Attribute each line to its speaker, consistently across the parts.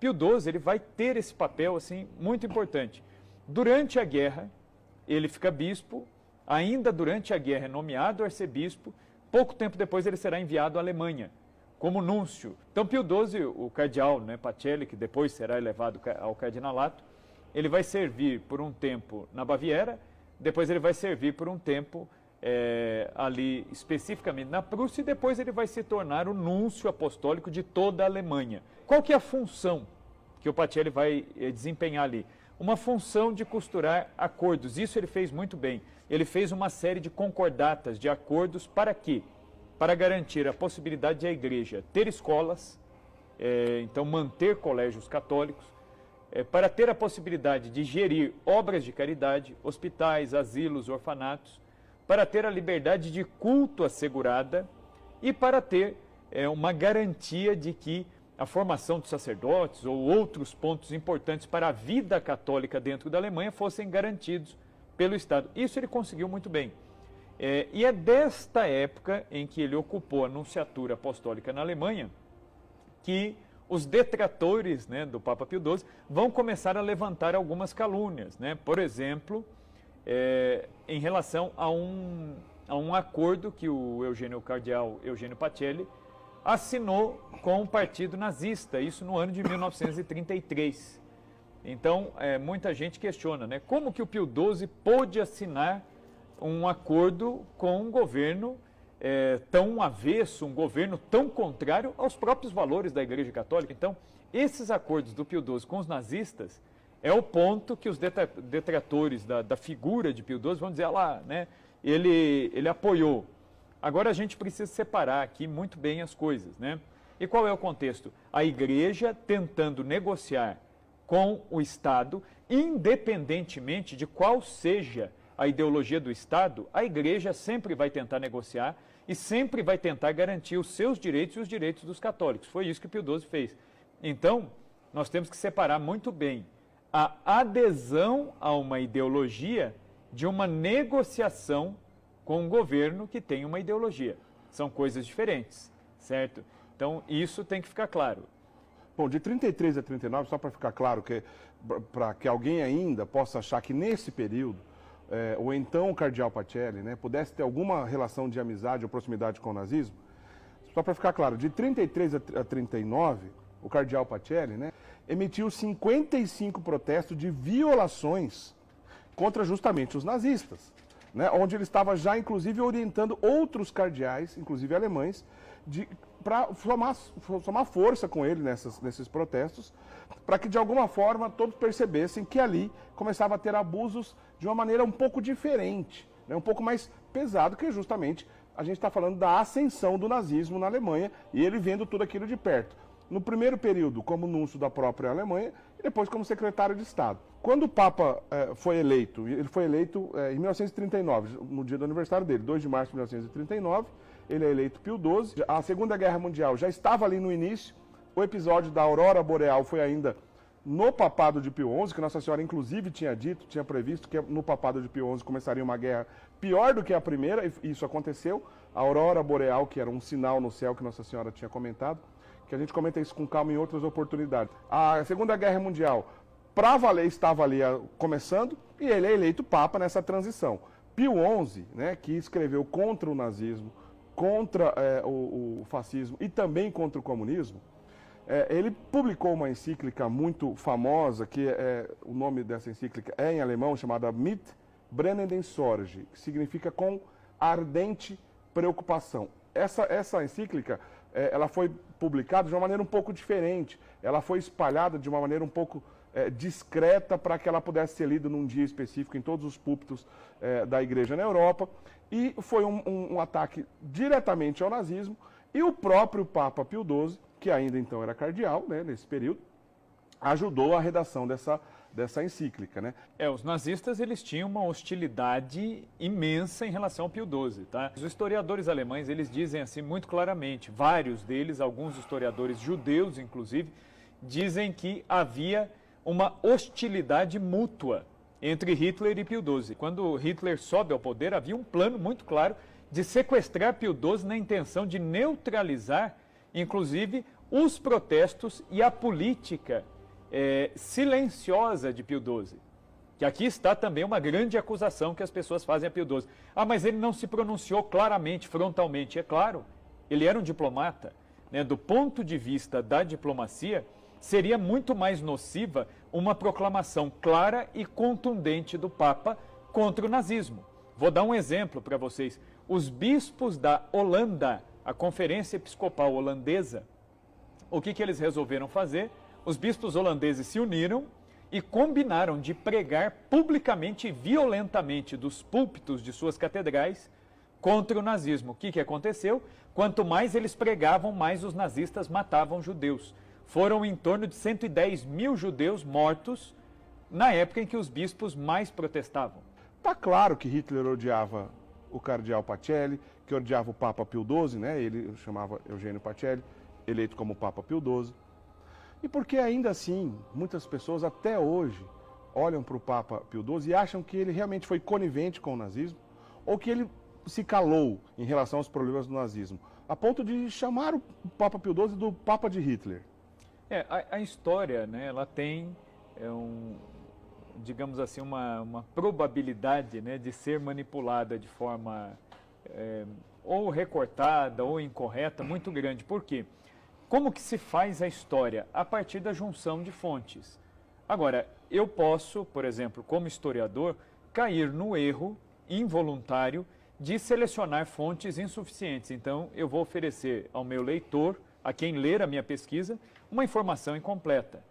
Speaker 1: Pio XII ele vai ter esse papel assim, muito importante. Durante a guerra, ele fica bispo, ainda durante a guerra é nomeado arcebispo, pouco tempo depois ele será enviado à Alemanha, como núncio. Então Pio XII, o cardeal, né, Pacelli, que depois será elevado ao cardinalato, ele vai servir por um tempo na Baviera, depois ele vai servir por um tempo ali especificamente na Prússia, e depois ele vai se tornar o núncio apostólico de toda a Alemanha. Qual que é a função que o Pacelli vai desempenhar ali? Uma função de costurar acordos. Isso ele fez muito bem. Ele fez uma série de concordatas, de acordos, para quê? Para garantir a possibilidade de a igreja ter escolas, então manter colégios católicos, para ter a possibilidade de gerir obras de caridade, hospitais, asilos, orfanatos, para ter a liberdade de culto assegurada e para ter uma garantia de que a formação de sacerdotes ou outros pontos importantes para a vida católica dentro da Alemanha fossem garantidos pelo Estado. Isso ele conseguiu muito bem. E é desta época em que ele ocupou a nunciatura apostólica na Alemanha que os detratores, né, do Papa Pio XII vão começar a levantar algumas calúnias, né? Por exemplo, em relação a um acordo que o cardeal Eugênio Pacelli assinou com o partido nazista, isso no ano de 1933. Então, muita gente questiona, né, como que o Pio XII pôde assinar um acordo com um governo tão avesso, um governo tão contrário aos próprios valores da Igreja Católica. Então, esses acordos do Pio XII com os nazistas é o ponto que os detratores da figura de Pio XII vão dizer, lá, né, ele apoiou. Agora a gente precisa separar aqui muito bem as coisas, né? E qual é o contexto? A Igreja tentando negociar com o Estado, independentemente de qual seja a ideologia do Estado, a Igreja sempre vai tentar negociar e sempre vai tentar garantir os seus direitos e os direitos dos católicos. Foi isso que Pio XII fez. Então, nós temos que separar muito bem a adesão a uma ideologia de uma negociação com um governo que tem uma ideologia. São coisas diferentes, certo? Então, isso tem que ficar claro.
Speaker 2: Bom, de 33 a 39, só para ficar claro, para que alguém ainda possa achar que nesse período, o então cardeal Pacelli, né, pudesse ter alguma relação de amizade ou proximidade com o nazismo, só para ficar claro, de 33 a 39, o cardeal Pacelli, né, emitiu 55 protestos de violações contra justamente os nazistas, né, onde ele estava já, inclusive, orientando outros cardeais, inclusive alemães, para somar força com ele nesses protestos, para que, de alguma forma, todos percebessem que ali começava a ter abusos de uma maneira um pouco diferente, né, um pouco mais pesado, que justamente a gente está falando da ascensão do nazismo na Alemanha e ele vendo tudo aquilo de perto. No primeiro período, como núncio da própria Alemanha, e depois como secretário de Estado. Quando o Papa foi eleito, ele foi eleito em 1939, no dia do aniversário dele, 2 de março de 1939, ele é eleito Pio XII. A Segunda Guerra Mundial já estava ali no início, o episódio da Aurora Boreal foi ainda no papado de Pio XI, que Nossa Senhora inclusive tinha previsto que no papado de Pio XI começaria uma guerra pior do que a primeira, e isso aconteceu. A Aurora Boreal, que era um sinal no céu que Nossa Senhora tinha comentado, que a gente comenta isso com calma em outras oportunidades. A Segunda Guerra Mundial, para valer, estava ali começando, e ele é eleito Papa nessa transição. Pio XI, né, que escreveu contra o nazismo, contra o fascismo e também contra o comunismo, ele publicou uma encíclica muito famosa, que o nome dessa encíclica é em alemão, chamada Mit brennenden Sorge, que significa com ardente preocupação. Essa encíclica, ela foi publicada de uma maneira um pouco diferente, ela foi espalhada de uma maneira um pouco discreta para que ela pudesse ser lida num dia específico em todos os púlpitos da igreja na Europa, e foi um ataque diretamente ao nazismo, e o próprio Papa Pio XII, que ainda então era cardeal, né, nesse período, ajudou a redação dessa encíclica, né?
Speaker 1: Os nazistas, eles tinham uma hostilidade imensa em relação ao Pio XII, tá? Os historiadores alemães, eles dizem assim muito claramente, vários deles, alguns historiadores judeus, inclusive, dizem que havia uma hostilidade mútua entre Hitler e Pio XII. Quando Hitler sobe ao poder, havia um plano muito claro de sequestrar Pio XII na intenção de neutralizar, inclusive, os protestos e a política silenciosa de Pio XII. Que aqui está também uma grande acusação que as pessoas fazem a Pio XII. Ah, mas ele não se pronunciou claramente, frontalmente. É claro, ele era um diplomata. Né? Do ponto de vista da diplomacia, seria muito mais nociva uma proclamação clara e contundente do Papa contra o nazismo. Vou dar um exemplo para vocês. Os bispos da Holanda, a Conferência Episcopal Holandesa, o que eles resolveram fazer? Os bispos holandeses se uniram e combinaram de pregar publicamente e violentamente dos púlpitos de suas catedrais contra o nazismo. O que aconteceu? Quanto mais eles pregavam, mais os nazistas matavam judeus. Foram em torno de 110 mil judeus mortos na época em que os bispos mais protestavam.
Speaker 2: Está claro que Hitler odiava o cardeal Pacelli, que odiava o Papa Pio XII, né? Ele chamava Eugênio Pacelli, eleito como Papa Pio XII. E porque ainda assim, muitas pessoas até hoje olham para o Papa Pio XII e acham que ele realmente foi conivente com o nazismo, ou que ele se calou em relação aos problemas do nazismo, a ponto de chamar o Papa Pio XII do Papa de Hitler.
Speaker 1: A história, né, ela tem digamos assim, uma probabilidade, né, de ser manipulada de forma ou recortada ou incorreta muito grande. Por quê? Como que se faz a história? A partir da junção de fontes. Agora, eu posso, por exemplo, como historiador, cair no erro involuntário de selecionar fontes insuficientes. Então, eu vou oferecer ao meu leitor, a quem ler a minha pesquisa, uma informação incompleta.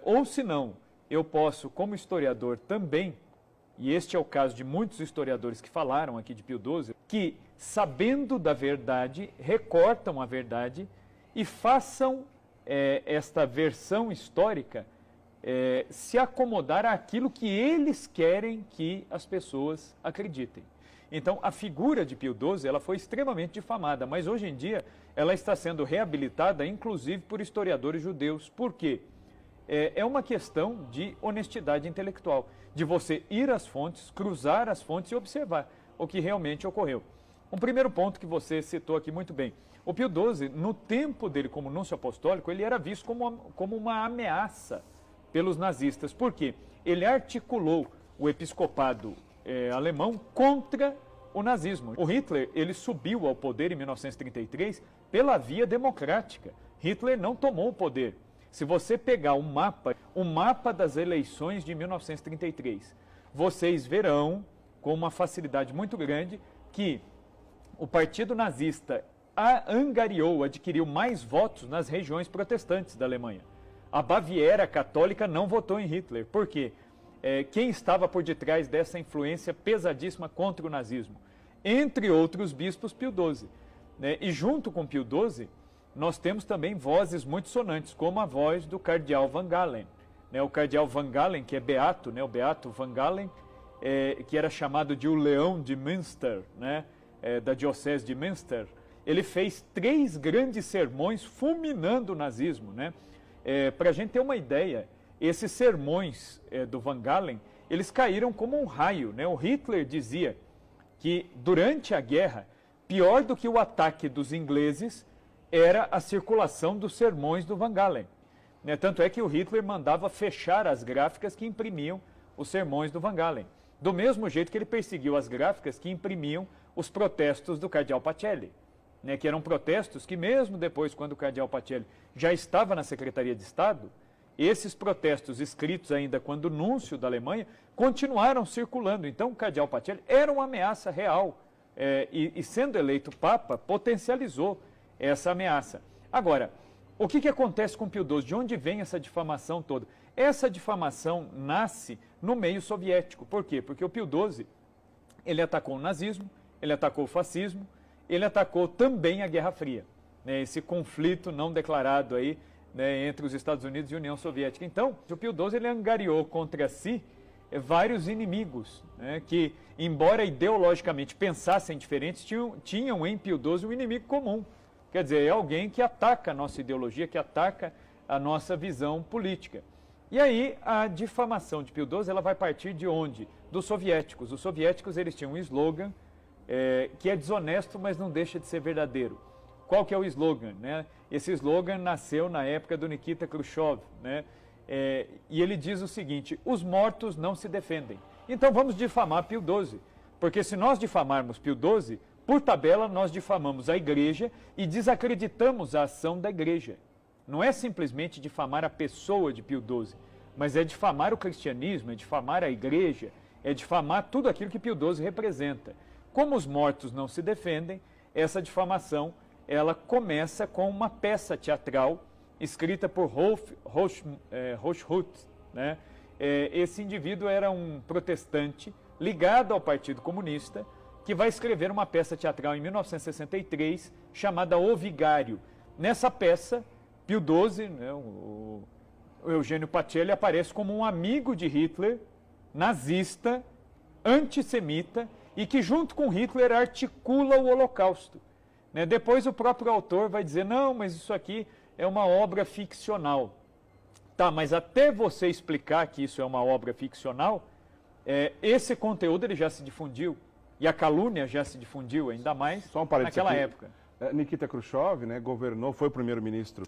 Speaker 1: Ou se não, eu posso, como historiador também, e este é o caso de muitos historiadores que falaram aqui de Pio XII, que, sabendo da verdade, recortam a verdade e façam esta versão histórica se acomodar àquilo que eles querem que as pessoas acreditem. Então, a figura de Pio XII ela foi extremamente difamada, mas hoje em dia ela está sendo reabilitada, inclusive por historiadores judeus. Por quê? É uma questão de honestidade intelectual, de você ir às fontes, cruzar as fontes e observar o que realmente ocorreu. Um primeiro ponto que você citou aqui muito bem. O Pio XII, no tempo dele como núncio apostólico, ele era visto como uma ameaça pelos nazistas. Por quê? Ele articulou o episcopado alemão contra o nazismo. O Hitler, ele subiu ao poder em 1933 pela via democrática. Hitler não tomou o poder. Se você pegar o mapa das eleições de 1933, vocês verão com uma facilidade muito grande que o partido nazista angariou, adquiriu mais votos nas regiões protestantes da Alemanha. A Baviera católica não votou em Hitler. Por quê? Quem estava por detrás dessa influência pesadíssima contra o nazismo? Entre outros bispos, Pio XII. Né? E junto com Pio XII, nós temos também vozes muito sonantes, como a voz do cardeal Van Galen. Né? O cardeal Van Galen, que é beato, né? O beato Van Galen, que era chamado de o Leão de Münster, né? Da diocese de Münster, ele fez 3 grandes sermões fulminando o nazismo. Né? Para a gente ter uma ideia, esses sermões do Van Galen, eles caíram como um raio. Né? O Hitler dizia que durante a guerra, pior do que o ataque dos ingleses era a circulação dos sermões do Van Galen. Né? Tanto é que o Hitler mandava fechar as gráficas que imprimiam os sermões do Van Galen. Do mesmo jeito que ele perseguiu as gráficas que imprimiam os protestos do cardeal Pacelli. Né? Que eram protestos que mesmo depois, quando o cardeal Pacelli já estava na Secretaria de Estado, esses protestos escritos ainda quando núncio da Alemanha continuaram circulando. Então o cardeal Pacelli era uma ameaça real e sendo eleito Papa potencializou essa ameaça. Agora, o que acontece com Pio XII? De onde vem essa difamação toda? Essa difamação nasce no meio soviético. Por quê? Porque o Pio XII, ele atacou o nazismo, ele atacou o fascismo, ele atacou também a Guerra Fria, né? Esse conflito não declarado aí, né, entre os Estados Unidos e a União Soviética. Então, o Pio XII ele angariou contra si vários inimigos, né, que, embora ideologicamente pensassem diferentes, tinham em Pio XII um inimigo comum. Quer dizer, é alguém que ataca a nossa ideologia, que ataca a nossa visão política. E aí, a difamação de Pio XII, ela vai partir de onde? Dos soviéticos. Os soviéticos, eles tinham um slogan que é desonesto, mas não deixa de ser verdadeiro. qual que é o slogan, né? Esse slogan nasceu na época do Nikita Khrushchev, né? E ele diz o seguinte: os mortos não se defendem. Então vamos difamar Pio XII, porque se nós difamarmos Pio XII, por tabela nós difamamos a igreja e desacreditamos a ação da igreja. Não é simplesmente difamar a pessoa de Pio XII, mas é difamar o cristianismo, é difamar a igreja, é difamar tudo aquilo que Pio XII representa. Como os mortos não se defendem, essa difamação ela começa com uma peça teatral escrita por Rolf Rochhuth, né? Esse indivíduo era um protestante ligado ao Partido Comunista, que vai escrever uma peça teatral em 1963 chamada O Vigário. Nessa peça, Pio XII, né, o Eugênio Pacelli, aparece como um amigo de Hitler, nazista, antissemita, e que junto com Hitler articula o Holocausto. Né? Depois o próprio autor vai dizer, não, mas isso aqui é uma obra ficcional. Tá, mas até você explicar que isso é uma obra ficcional, esse conteúdo ele já se difundiu, e a calúnia já se difundiu, ainda mais
Speaker 2: Só um
Speaker 1: naquela época.
Speaker 2: Nikita Khrushchev, né, governou, foi o primeiro-ministro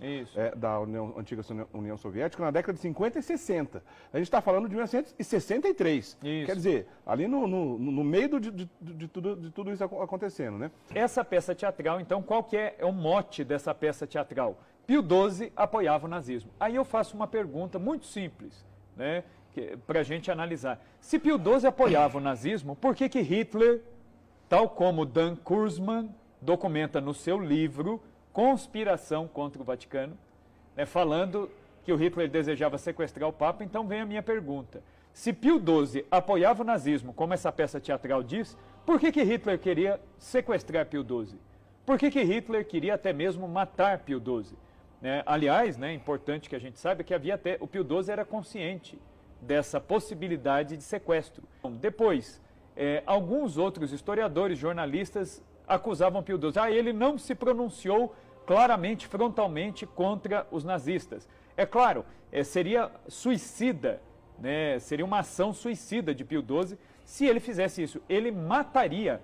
Speaker 2: da antiga União Soviética na década de 50 e 60. A gente está falando de 1963. Isso. Quer dizer, ali no meio de tudo isso acontecendo, né?
Speaker 1: Essa peça teatral, então, qual que é o mote dessa peça teatral? Pio XII apoiava o nazismo. Aí eu faço uma pergunta muito simples, né, para a gente analisar. Se Pio XII apoiava o nazismo, por que Hitler, tal como Dan Kurzman documenta no seu livro Conspiração contra o Vaticano, né, falando que o Hitler desejava sequestrar o Papa, então vem a minha pergunta. Se Pio XII apoiava o nazismo, como essa peça teatral diz, por que Hitler queria sequestrar Pio XII? Por que Hitler queria até mesmo matar Pio XII? Aliás, né, é importante que a gente saiba que havia até, o Pio XII era consciente dessa possibilidade de sequestro. Depois, alguns outros historiadores, jornalistas, acusavam Pio XII. Ele não se pronunciou claramente, frontalmente contra os nazistas. É claro, seria suicida, né, seria uma ação suicida de Pio XII se ele fizesse isso. Ele mataria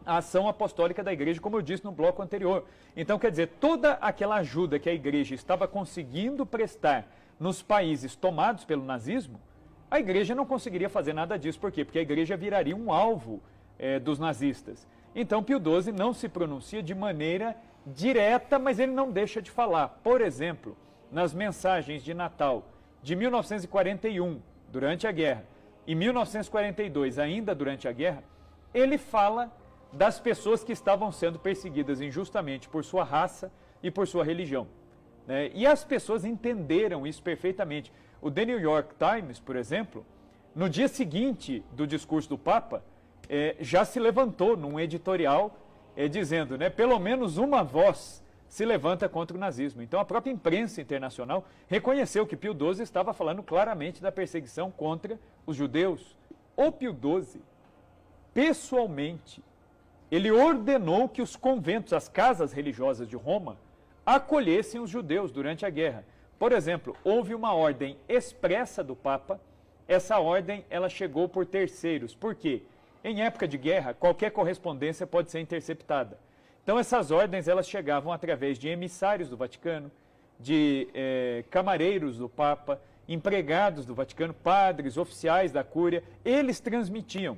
Speaker 1: a ação apostólica da igreja, como eu disse no bloco anterior. Então, quer dizer, toda aquela ajuda que a igreja estava conseguindo prestar nos países tomados pelo nazismo, a igreja não conseguiria fazer nada disso. Por quê? Porque a igreja viraria um alvo dos nazistas. Então, Pio XII não se pronuncia de maneira direta, mas ele não deixa de falar. Por exemplo, nas mensagens de Natal de 1941, durante a guerra, e 1942, ainda durante a guerra, ele fala das pessoas que estavam sendo perseguidas injustamente por sua raça e por sua religião. Né? E as pessoas entenderam isso perfeitamente. O The New York Times, por exemplo, no dia seguinte do discurso do Papa, já se levantou num editorial dizendo, né, pelo menos uma voz se levanta contra o nazismo. Então a própria imprensa internacional reconheceu que Pio XII estava falando claramente da perseguição contra os judeus. O Pio XII, pessoalmente, ele ordenou que os conventos, as casas religiosas de Roma, acolhessem os judeus durante a guerra. Por exemplo, houve uma ordem expressa do Papa, essa ordem ela chegou por terceiros. Por quê? Em época de guerra, qualquer correspondência pode ser interceptada. Então essas ordens elas chegavam através de emissários do Vaticano, de camareiros do Papa, empregados do Vaticano, padres, oficiais da Cúria, eles transmitiam.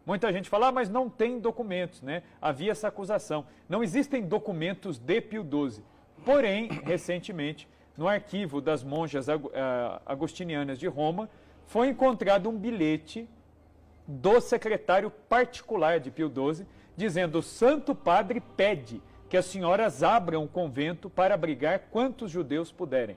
Speaker 1: Muita gente fala, mas não tem documentos, né? Havia essa acusação. Não existem documentos de Pio XII. Porém, recentemente, no arquivo das monjas agostinianas de Roma, foi encontrado um bilhete do secretário particular de Pio XII, dizendo: o Santo Padre pede que as senhoras abram um convento para abrigar quantos judeus puderem.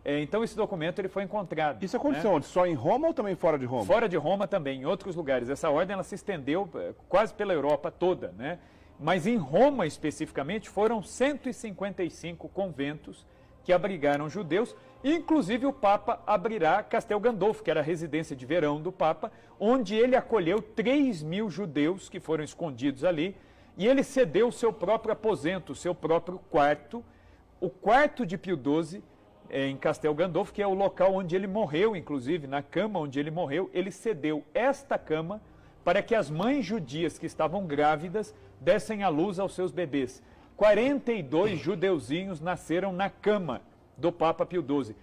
Speaker 1: Então esse documento ele foi encontrado.
Speaker 2: Isso aconteceu onde? Só em Roma ou também fora de Roma?
Speaker 1: Fora de Roma também, em outros lugares. Essa ordem ela se estendeu quase pela Europa toda, né? Mas em Roma especificamente foram 155 conventos que abrigaram judeus. Inclusive o Papa abrirá Castel Gandolfo, que era a residência de verão do Papa, onde ele acolheu 3.000 judeus que foram escondidos ali, e ele cedeu o seu próprio aposento, o seu próprio quarto, o quarto de Pio XII, em Castel Gandolfo, que é o local onde ele morreu, inclusive, na cama onde ele morreu, ele cedeu esta cama para que as mães judias que estavam grávidas dessem à luz aos seus bebês. 42 judeuzinhos nasceram na cama do Papa Pio XII.